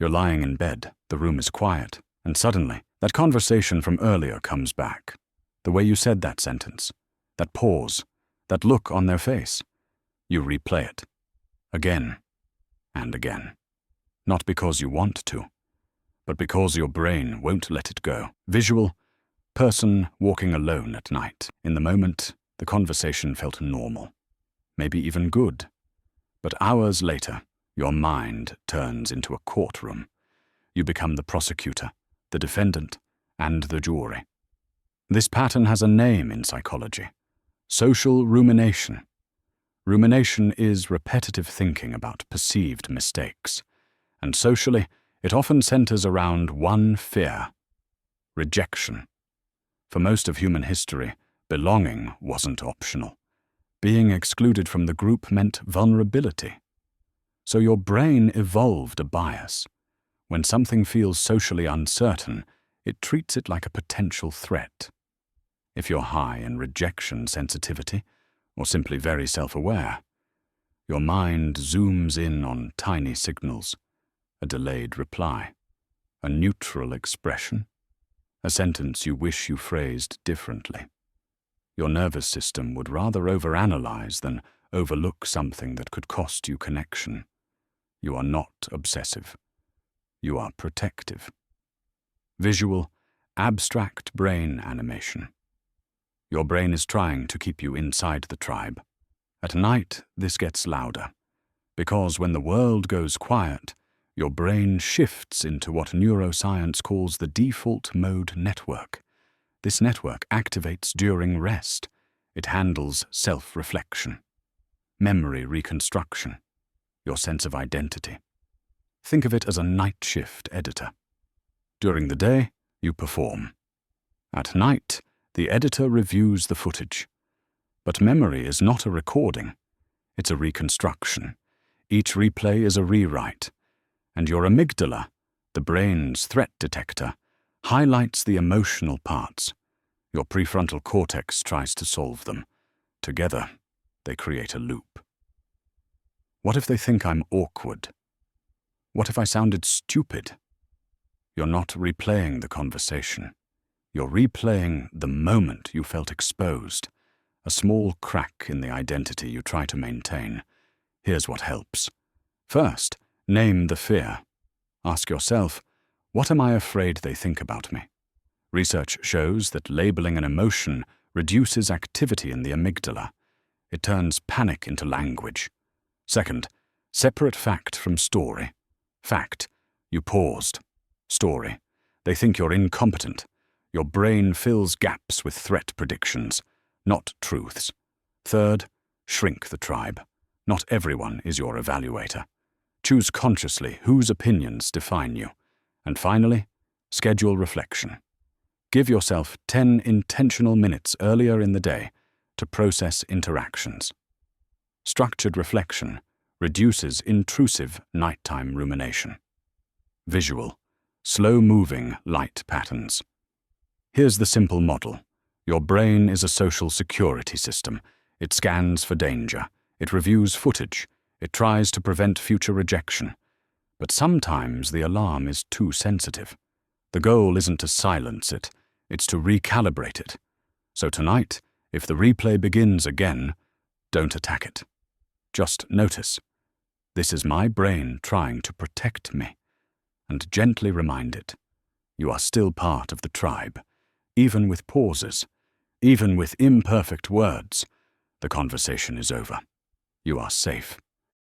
You're lying in bed, the room is quiet, and suddenly, that conversation from earlier comes back. The way you said that sentence, that pause, that look on their face. You replay it. Again and again. Not because you want to, but because your brain won't let it go. Visual, person walking alone at night. In the moment, the conversation felt normal, maybe even good. But hours later, your mind turns into a courtroom. You become the prosecutor, the defendant, and the jury. This pattern has a name in psychology: social rumination. Rumination is repetitive thinking about perceived mistakes, and socially, it often centers around one fear: rejection. For most of human history, belonging wasn't optional. Being excluded from the group meant vulnerability. So your brain evolved a bias. When something feels socially uncertain, it treats it like a potential threat. If you're high in rejection sensitivity, or simply very self-aware, your mind zooms in on tiny signals: a delayed reply, a neutral expression, a sentence you wish you phrased differently. Your nervous system would rather overanalyze than overlook something that could cost you connection. You are not obsessive. You are protective. Visual, abstract brain animation. Your brain is trying to keep you inside the tribe. At night, this gets louder, because when the world goes quiet, your brain shifts into what neuroscience calls the default mode network. This network activates during rest. It handles self-reflection, memory reconstruction, your sense of identity. Think of it as a night shift editor. During the day, you perform. At night, the editor reviews the footage. But memory is not a recording. It's a reconstruction. Each replay is a rewrite. And your amygdala, the brain's threat detector, highlights the emotional parts. Your prefrontal cortex tries to solve them. Together, they create a loop. What if they think I'm awkward? What if I sounded stupid? You're not replaying the conversation. You're replaying the moment you felt exposed, a small crack in the identity you try to maintain. Here's what helps. First, name the fear. Ask yourself, what am I afraid they think about me? Research shows that labeling an emotion reduces activity in the amygdala. It turns panic into language. Second, separate fact from story. Fact, you paused. Story, they think you're incompetent. Your brain fills gaps with threat predictions, not truths. Third, shrink the tribe. Not everyone is your evaluator. Choose consciously whose opinions define you. And finally, schedule reflection. Give yourself 10 intentional minutes earlier in the day to process interactions. Structured reflection reduces intrusive nighttime rumination. Visual, slow-moving light patterns. Here's the simple model. Your brain is a social security system. It scans for danger. It reviews footage. It tries to prevent future rejection. But sometimes the alarm is too sensitive. The goal isn't to silence it, it's to recalibrate it. So tonight, if the replay begins again, don't attack it. Just notice, this is my brain trying to protect me, and gently remind it, you are still part of the tribe. Even with pauses, even with imperfect words, the conversation is over. You are safe.